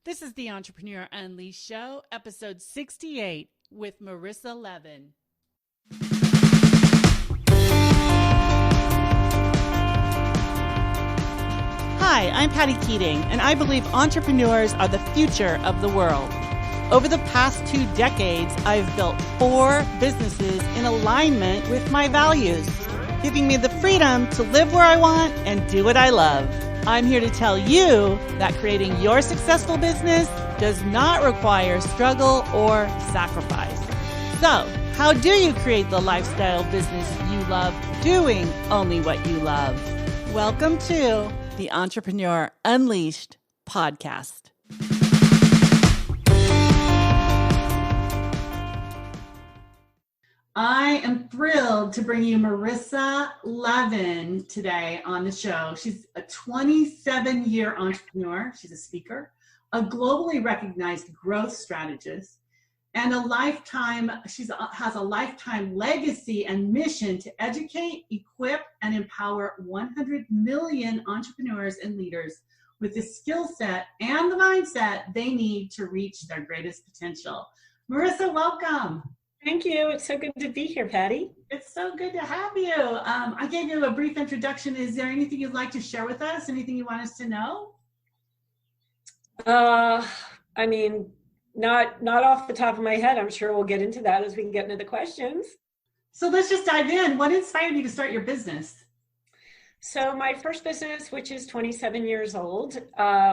This is the Entrepreneur Unleashed Show, episode 68 with Marissa Levin. Hi, I'm Patty Keating, and I believe entrepreneurs are the future of the world. Over the past 2 decades, I've built 4 businesses in alignment with my values, giving me the freedom to live where I want and do what I love. I'm here to tell you that creating your successful business does not require struggle or sacrifice. So, how do you create the lifestyle business you love doing only what you love? Welcome to the Entrepreneur Unleashed podcast. I am thrilled to bring you Marissa Levin today on the show. She's a 27-year entrepreneur. She's a speaker, a globally recognized growth strategist, and has a lifetime legacy and mission to educate, equip, and empower 100 million entrepreneurs and leaders with the skill set and the mindset they need to reach their greatest potential. Marissa, welcome. Thank you. It's so good to be here, Patty. It's so good to have you. I gave you a brief introduction. Is there anything you'd like to share with us? Anything you want us to know? Not off the top of my head. I'm sure we'll get into that as we can get into the questions. So let's just dive in. What inspired you to start your business? So my first business, which is 27 years old,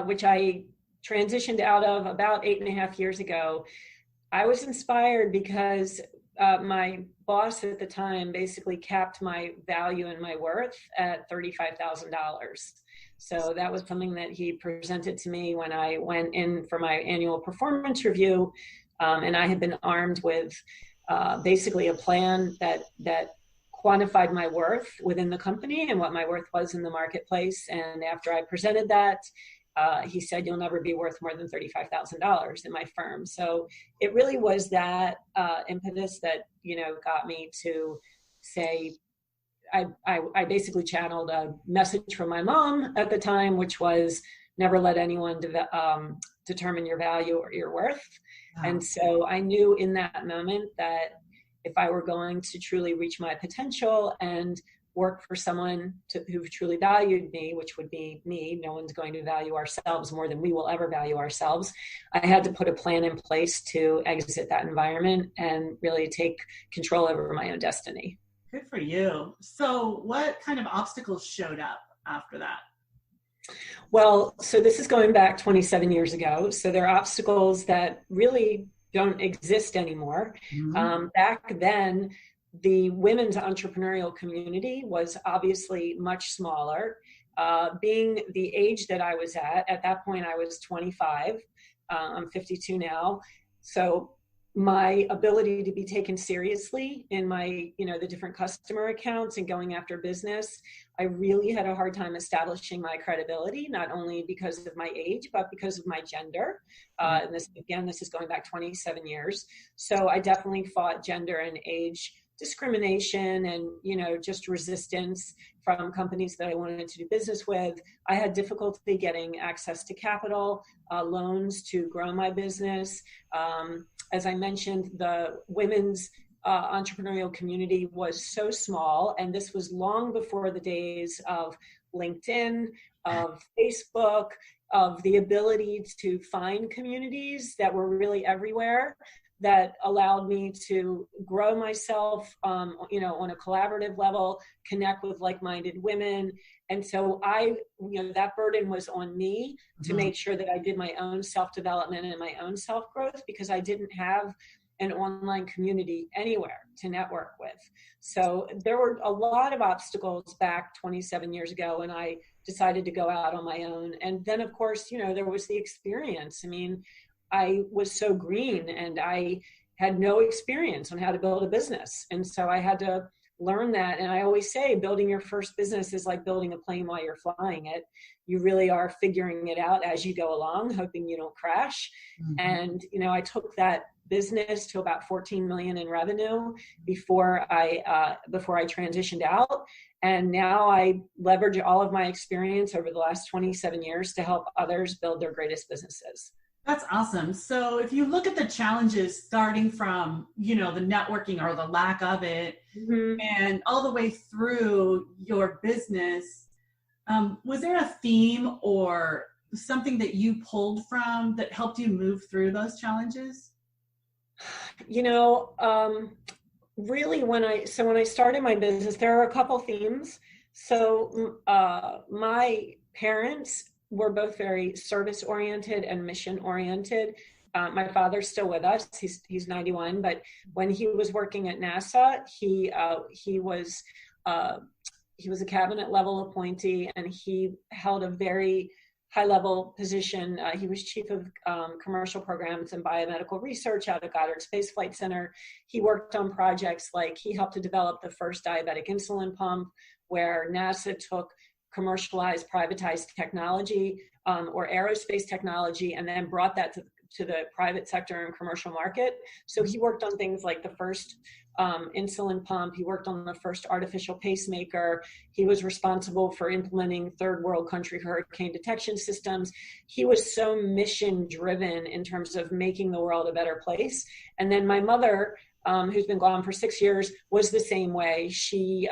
which I transitioned out of about 8.5 years ago, I was inspired because my boss at the time basically capped my value and my worth at $35,000. So that was something that he presented to me when I went in for my annual performance review. And I had been armed with basically a plan that quantified my worth within the company and what my worth was in the marketplace. And after I presented that, he said, "You'll never be worth more than $35,000 in my firm." So it really was that impetus that, got me to say, I basically channeled a message from my mom at the time, which was never let anyone determine your value or your worth. Wow. And so I knew in that moment that if I were going to truly reach my potential and work for someone who truly valued me, which would be me. No one's going to value ourselves more than we will ever value ourselves. I had to put a plan in place to exit that environment and really take control over my own destiny. Good for you. So what kind of obstacles showed up after that? Well, so this is going back 27 years ago. So there are obstacles that really don't exist anymore. Mm-hmm. Back then, the women's entrepreneurial community was obviously much smaller. Being the age that I was at that point I was 25. I'm 52 now. So my ability to be taken seriously in my, the different customer accounts and going after business, I really had a hard time establishing my credibility, not only because of my age, but because of my gender. And this is going back 27 years. So I definitely fought gender and age discrimination and, just resistance from companies that I wanted to do business with. I had difficulty getting access to capital, loans to grow my business. As I mentioned, the women's entrepreneurial community was so small, and this was long before the days of LinkedIn, of Facebook, of the ability to find communities that were really everywhere, that allowed me to grow myself, on a collaborative level, connect with like-minded women. And so that burden was on me to make sure that I did my own self-development and my own self-growth, because I didn't have an online community anywhere to network with. So there were a lot of obstacles back 27 years ago, and I decided to go out on my own. And then, of course, there was the experience. I was so green and I had no experience on how to build a business. And so I had to learn that. And I always say building your first business is like building a plane while you're flying it. You really are figuring it out as you go along, hoping you don't crash. Mm-hmm. And, I took that business to about 14 million in revenue before I transitioned out. And now I leverage all of my experience over the last 27 years to help others build their greatest businesses. That's awesome. So if you look at the challenges starting from, the networking or the lack of it, Mhm. and all the way through your business, was there a theme or something that you pulled from that helped you move through those challenges? You know, really when I started my business, there are a couple themes. So my parents were both very service oriented and mission oriented. My father's still with us. He's 91, but when he was working at NASA, uh, he was a cabinet level appointee, and he held a very high level position. He was chief of commercial programs and biomedical research out of Goddard Space Flight Center. He worked on projects like he helped to develop the first diabetic insulin pump, where NASA took commercialized, privatized technology or aerospace technology and then brought that to the private sector and commercial market. So he worked on things like the first insulin pump. He worked on the first artificial pacemaker. He was responsible for implementing third world country hurricane detection systems. He was so mission driven in terms of making the world a better place. And then my mother, who's been gone for 6 years, was the same way. She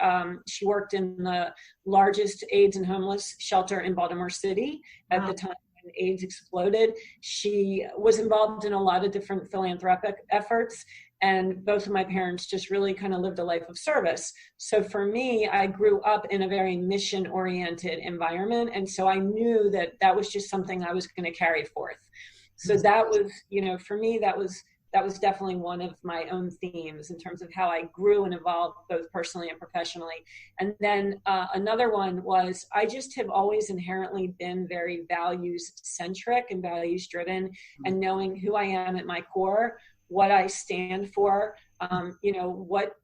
worked in the largest AIDS and homeless shelter in Baltimore City at the time when AIDS exploded. She was involved in a lot of different philanthropic efforts, and both of my parents just really kind of lived a life of service. So for me, I grew up in a very mission-oriented environment, and so I knew that that was just something I was going to carry forth. So that was, for me, that was definitely one of my own themes in terms of how I grew and evolved both personally and professionally. And then another one was I just have always inherently been very values centric and values driven, and knowing who I am at my core, what I stand for, what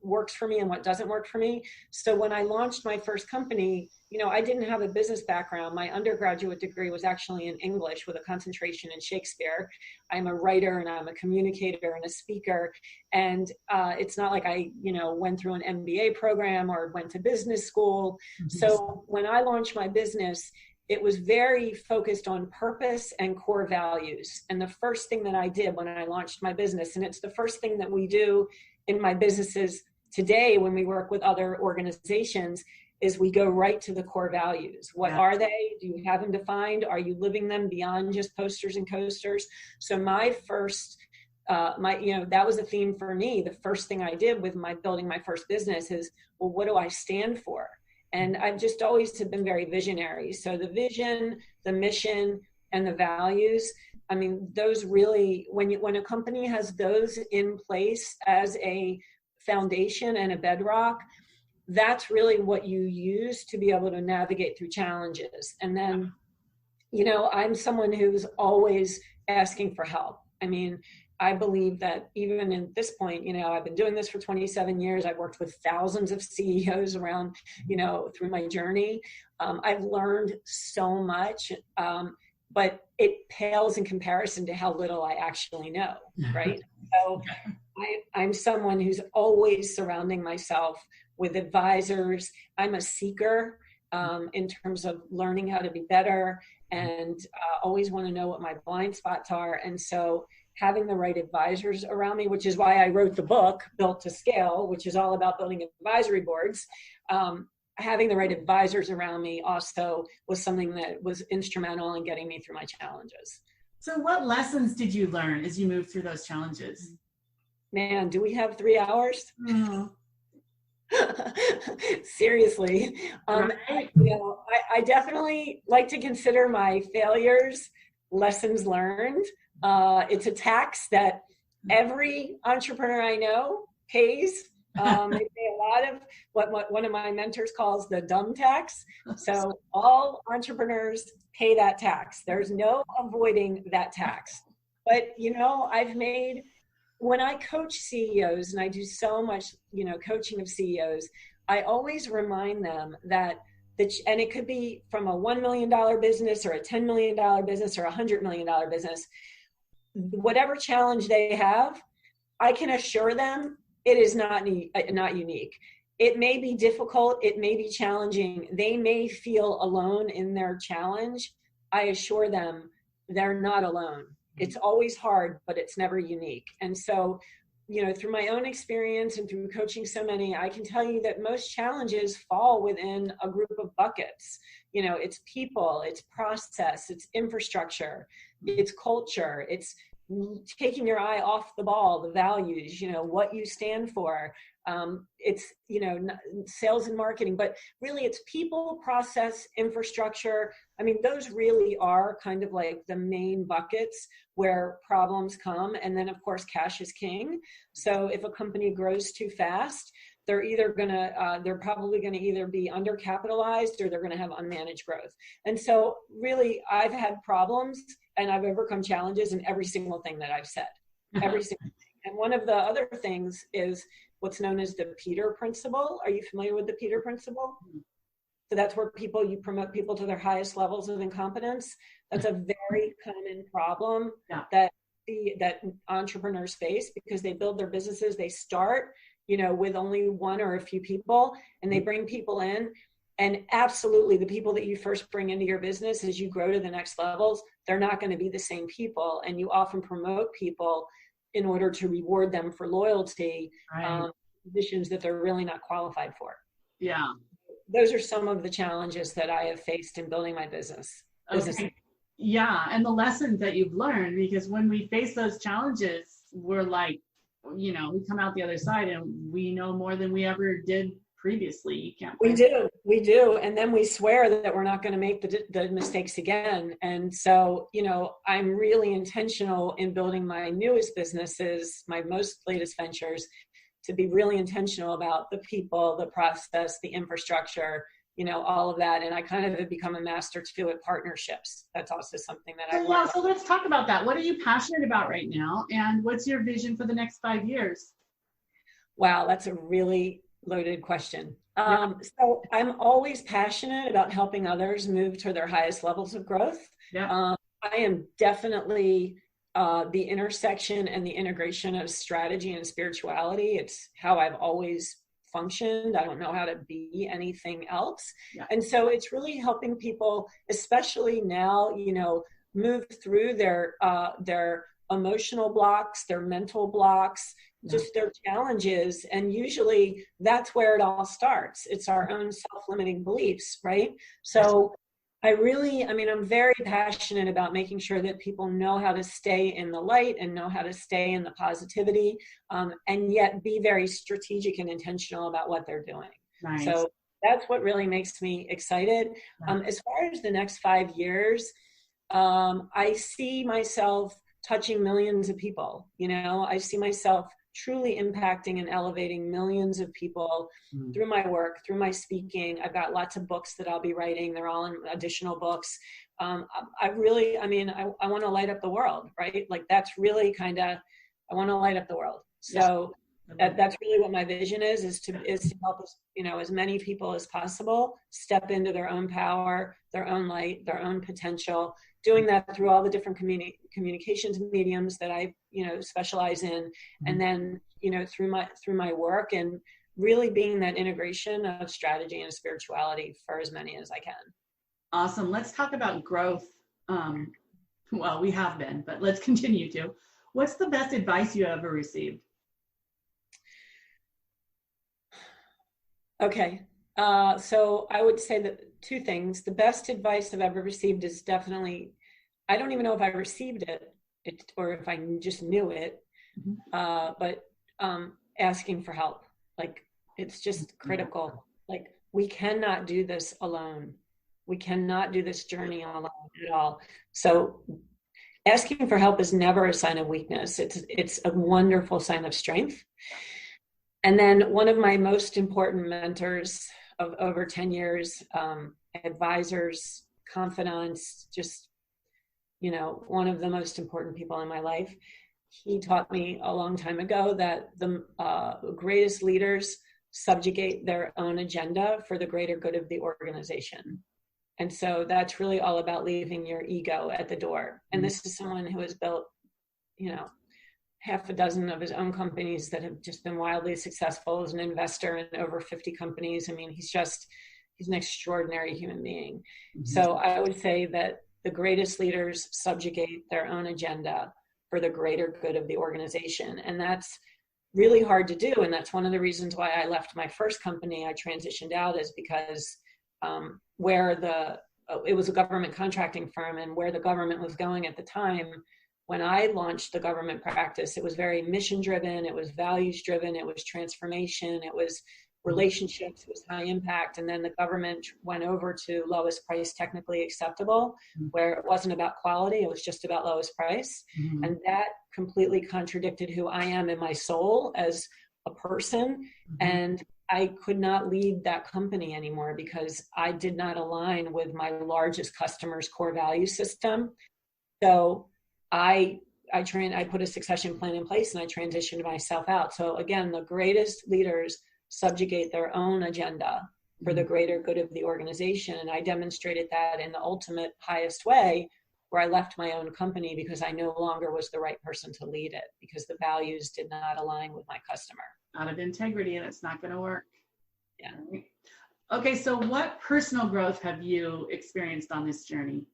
works for me and what doesn't work for me. So when I launched my first company, I didn't have a business background. My undergraduate degree was actually in English with a concentration in Shakespeare. I'm a writer and I'm a communicator and a speaker. And it's not like I, went through an MBA program or went to business school. So when I launched my business, it was very focused on purpose and core values. And the first thing that I did when I launched my business, and it's the first thing that we do in my businesses today when we work with other organizations, is we go right to the core values. What are they? Do you have them defined? Are you living them beyond just posters and coasters? So my first, that was a theme for me. The first thing I did with building my first business is, well, what do I stand for? And I've just always been very visionary. So the vision, the mission, and the values, I mean, those really, when a company has those in place as a foundation and a bedrock, that's really what you use to be able to navigate through challenges. And then, I'm someone who's always asking for help. I mean, I believe that even at this point, I've been doing this for 27 years. I've worked with thousands of CEOs around, through my journey. I've learned so much, but it pales in comparison to how little I actually know, right? So I'm someone who's always surrounding myself with advisors. I'm a seeker in terms of learning how to be better, and always want to know what my blind spots are. And so having the right advisors around me, which is why I wrote the book, Built to Scale, which is all about building advisory boards. Having the right advisors around me also was something that was instrumental in getting me through my challenges. So what lessons did you learn as you moved through those challenges? Man, do we have 3 hours? Mm. Seriously. Right. I definitely like to consider my failures lessons learned. It's a tax that every entrepreneur I know pays. They pay a lot of what one of my mentors calls the dumb tax. So all entrepreneurs pay that tax. There's no avoiding that tax. But, when I coach CEOs, and I do so much, coaching of CEOs, I always remind them that and it could be from a $1 million business or a $10 million business or a $100 million business, whatever challenge they have, I can assure them it is not unique. It may be difficult. It may be challenging. They may feel alone in their challenge. I assure them they're not alone. It's always hard, but it's never unique. And so, through my own experience and through coaching so many, I can tell you that most challenges fall within a group of buckets. It's people, it's process, it's infrastructure, it's culture, it's taking your eye off the ball, the values, what you stand for. It's, sales and marketing, but really it's people, process, infrastructure. I mean, those really are kind of like the main buckets where problems come. And then of course, cash is king. So if a company grows too fast, they're probably going to either be undercapitalized or they're going to have unmanaged growth. And so really I've had problems and I've overcome challenges in every single thing that I've said, every single thing. And one of the other things is what's known as the Peter Principle. Are you familiar with the Peter Principle? So that's where you promote people to their highest levels of incompetence. That's a very common problem that entrepreneurs face because they build their businesses. They start, with only one or a few people, and they bring people in. And absolutely, the people that you first bring into your business as you grow to the next levels, they're not going to be the same people. And you often promote people in order to reward them for loyalty, positions that they're really not qualified for. Yeah. Those are some of the challenges that I have faced in building my business. Okay. Yeah. And the lessons that you've learned, because when we face those challenges, we're like, we come out the other side and we know more than we ever did previously. You can't. We do. And then we swear that we're not going to make the mistakes again. And so, I'm really intentional in building my newest businesses, my most latest ventures, to be really intentional about the people, the process, the infrastructure, all of that. And I kind of have become a master too at partnerships. That's also something that I love. So let's talk about that. What are you passionate about right now? And what's your vision for the next 5 years? Wow, that's a really loaded question. So I'm always passionate about helping others move to their highest levels of growth. I am definitely the intersection and the integration of strategy and spirituality. It's how I've always functioned. I don't know how to be anything else. And so it's really helping people, especially now, move through their emotional blocks, their mental blocks, just their challenges. And usually that's where it all starts. It's our own self-limiting beliefs, right? So I'm very passionate about making sure that people know how to stay in the light and know how to stay in the positivity, and yet be very strategic and intentional about what they're doing. Nice. So that's what really makes me excited. As far as the next 5 years, I see myself touching millions of people. I see myself truly impacting and elevating millions of people through my work, through my speaking. I've got lots of books that I'll be writing. They're all in additional books. I want to light up the world, right? Like that's really I want to light up the world. So that's really what my vision is to help us, as many people as possible step into their own power, their own light, their own potential, doing that through all the different communications mediums that I, specialize in. And then, through my work and really being that integration of strategy and spirituality for as many as I can. Awesome. Let's talk about growth. Well, we have been, but let's continue to. What's the best advice you ever received? Okay. So I would say that 2 things. The best advice I've ever received is definitely, I don't even know if I received it or if I just knew it, but asking for help. Like, it's just critical. Like, we cannot do this alone. We cannot do this journey alone at all. So asking for help is never a sign of weakness. It's a wonderful sign of strength. And then one of my most important mentors of over 10 years, advisors, confidants, just, one of the most important people in my life. He taught me a long time ago that the greatest leaders subjugate their own agenda for the greater good of the organization. And so that's really all about leaving your ego at the door. And this is someone who has built, half a dozen of his own companies that have just been wildly successful as an investor in over 50 companies. I mean, he's an extraordinary human being. So I would say that the greatest leaders subjugate their own agenda for the greater good of the organization. And that's really hard to do. And that's one of the reasons why I left my first company. I transitioned out is because it was a government contracting firm, and where the government was going at the time, when I launched the government practice, it was very mission driven, it was values driven, it was transformation, it was relationships, it was high impact. And then the government went over to lowest price technically acceptable, where it wasn't about quality, it was just about lowest price. Mm-hmm. And that completely contradicted who I am in my soul as a person. Mm-hmm. And I could not lead that company anymore because I did not align with my largest customer's core value system. So I put a succession plan in place and I transitioned myself out. So again, the greatest leaders subjugate their own agenda for the greater good of the organization. And I demonstrated that in the ultimate highest way, where I left my own company because I no longer was the right person to lead it, because the values did not align with my customer. Out of integrity, and it's not going to work. Yeah. Okay, so what personal growth have you experienced on this journey?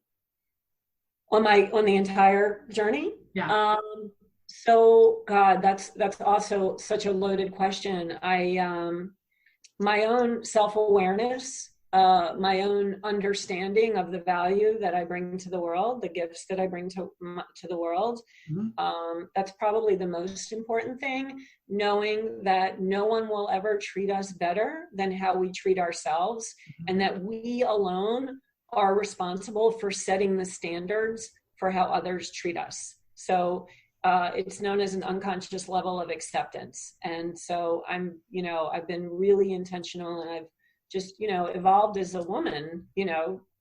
On the entire journey? Yeah. So God, that's also such a loaded question. My own self-awareness, my own understanding of the value that I bring to the world, the gifts that I bring to the world. Mm-hmm. That's probably the most important thing, knowing that no one will ever treat us better than how we treat ourselves, mm-hmm. and that we alone are responsible for setting the standards for how others treat us. So it's known as an unconscious level of acceptance. And so I've been really intentional, and I've just, evolved as a woman.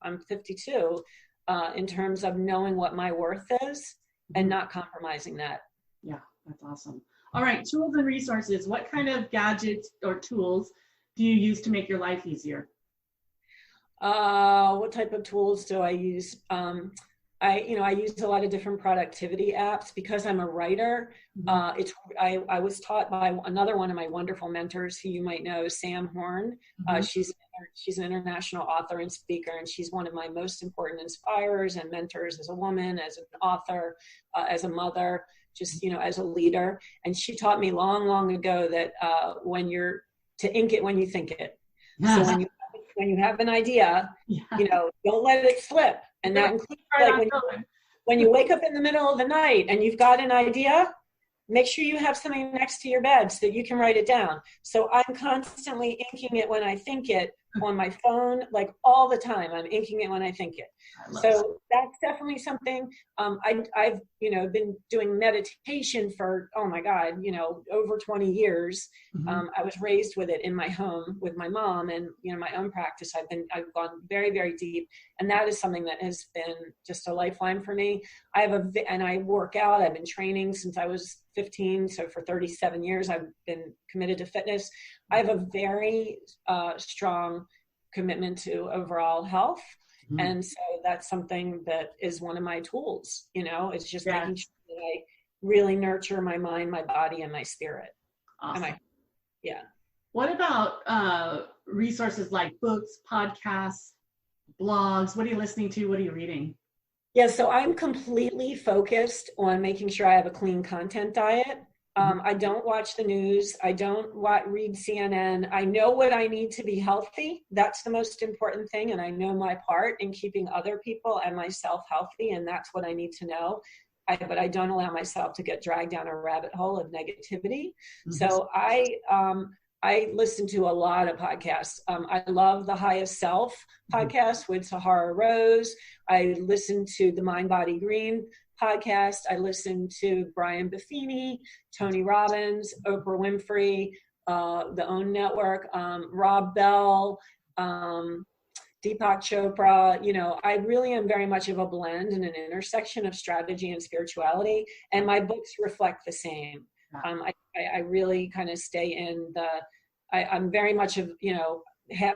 I'm 52, in terms of knowing what my worth is and not compromising that. Yeah, that's awesome. All right, tools and resources. What kind of gadgets or tools do you use to make your life easier? What type of tools do I use? I use a lot of different productivity apps because I'm a writer. I was taught by another one of my wonderful mentors, who you might know, Sam Horn. Mm-hmm. She's an international author and speaker, and she's one of my most important inspirers and mentors as a woman, as an author, as a mother, just, as a leader. And she taught me long, long ago that to ink it when you think it. So when you have an idea, don't let it slip. And that includes when you wake up in the middle of the night and you've got an idea, make sure you have something next to your bed so that you can write it down. So I'm constantly inking it when I think it on my phone, like all the time. I'm inking it when I think it. So that's definitely something. I've been doing meditation for, oh my God, over 20 years. Mm-hmm. I was raised with it in my home with my mom, and my own practice. I've gone very, very deep, and that is something that has been just a lifeline for me. And I work out. I've been training since I was 15, so for 37 years I've been committed to fitness. I have a very strong commitment to overall health. Mm-hmm. And so that's something that is one of my tools. It's just making sure that I really nurture my mind, my body, and my spirit. Awesome. Yeah. What about resources like books, podcasts, blogs? What are you listening to? What are you reading? Yeah, so I'm completely focused on making sure I have a clean content diet. I don't watch the news. I don't read CNN. I know what I need to be healthy. That's the most important thing. And I know my part in keeping other people and myself healthy. And that's what I need to know. But I don't allow myself to get dragged down a rabbit hole of negativity. Mm-hmm. So I listen to a lot of podcasts. I love the Highest Self podcast with Sahara Rose. I listen to the Mind Body Green podcast. I listen to Brian Buffini, Tony Robbins, Oprah Winfrey, the OWN Network, Rob Bell, Deepak Chopra. I really am very much of a blend and an intersection of strategy and spirituality, and my books reflect the same. I really kind of stay in I'm very much of,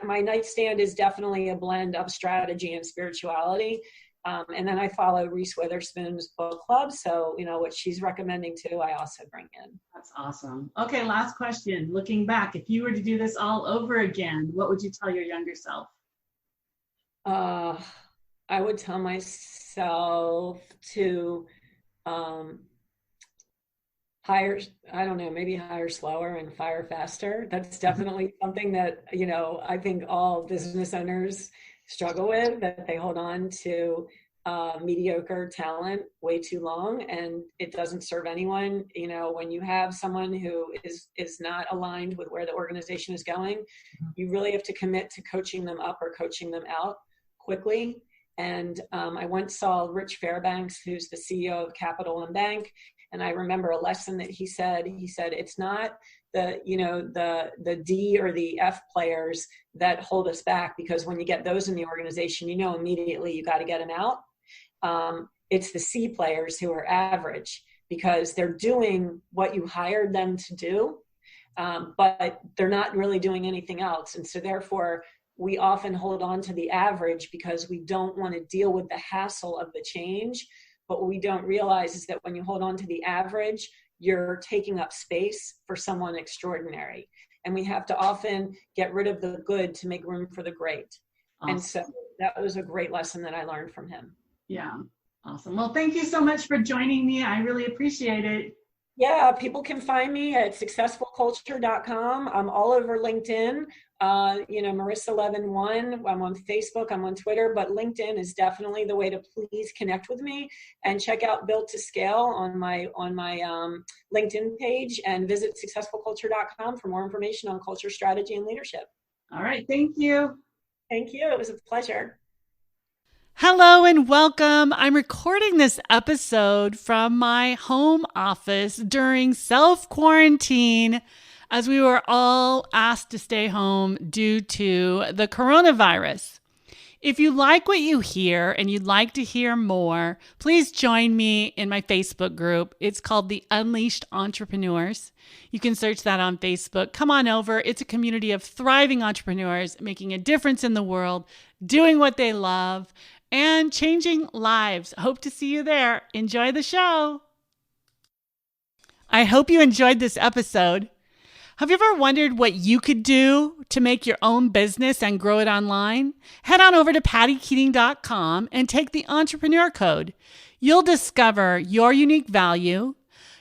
my nightstand is definitely a blend of strategy and spirituality. And then I follow Reese Witherspoon's book club. So, what she's recommending too, I also bring in. That's awesome. Okay, last question. Looking back, if you were to do this all over again, what would you tell your younger self? I would tell myself myself to um, hire, I don't know, maybe hire slower and fire faster. That's definitely something that, I think all business owners struggle with, that they hold on to mediocre talent way too long, and it doesn't serve anyone. When you have someone who is not aligned with where the organization is going, you really have to commit to coaching them up or coaching them out quickly. And I once saw Rich Fairbanks, who's the CEO of Capital One Bank, and I remember a lesson that he said, it's not the D or the F players that hold us back, because when you get those in the organization, immediately you got to get them out. It's the C players who are average, because they're doing what you hired them to do, but they're not really doing anything else. And so therefore, we often hold on to the average because we don't want to deal with the hassle of the change. But what we don't realize is that when you hold on to the average, you're taking up space for someone extraordinary. And we have to often get rid of the good to make room for the great. Awesome. And so that was a great lesson that I learned from him. Yeah, awesome. Well, thank you so much for joining me. I really appreciate it. Yeah, people can find me at successfulculture.com. I'm all over LinkedIn. Marissa Levin 1. I'm on Facebook. I'm on Twitter, but LinkedIn is definitely the way to please connect with me, and check out Built to Scale on my LinkedIn page, and visit successfulculture.com for more information on culture, strategy, and leadership. All right. Thank you. Thank you. It was a pleasure. Hello and welcome. I'm recording this episode from my home office during self-quarantine, as we were all asked to stay home due to the coronavirus. If you like what you hear and you'd like to hear more, please join me in my Facebook group. It's called the Unleashed Entrepreneurs. You can search that on Facebook. Come on over. It's a community of thriving entrepreneurs making a difference in the world, doing what they love, and changing lives. Hope to see you there. Enjoy the show. I hope you enjoyed this episode. Have you ever wondered what you could do to make your own business and grow it online? Head on over to pattykeating.com and take the entrepreneur code. You'll discover your unique value,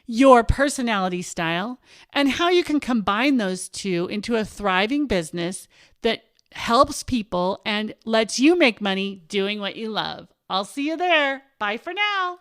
your personality style, and how you can combine those two into a thriving business that helps people and lets you make money doing what you love. I'll see you there. Bye for now.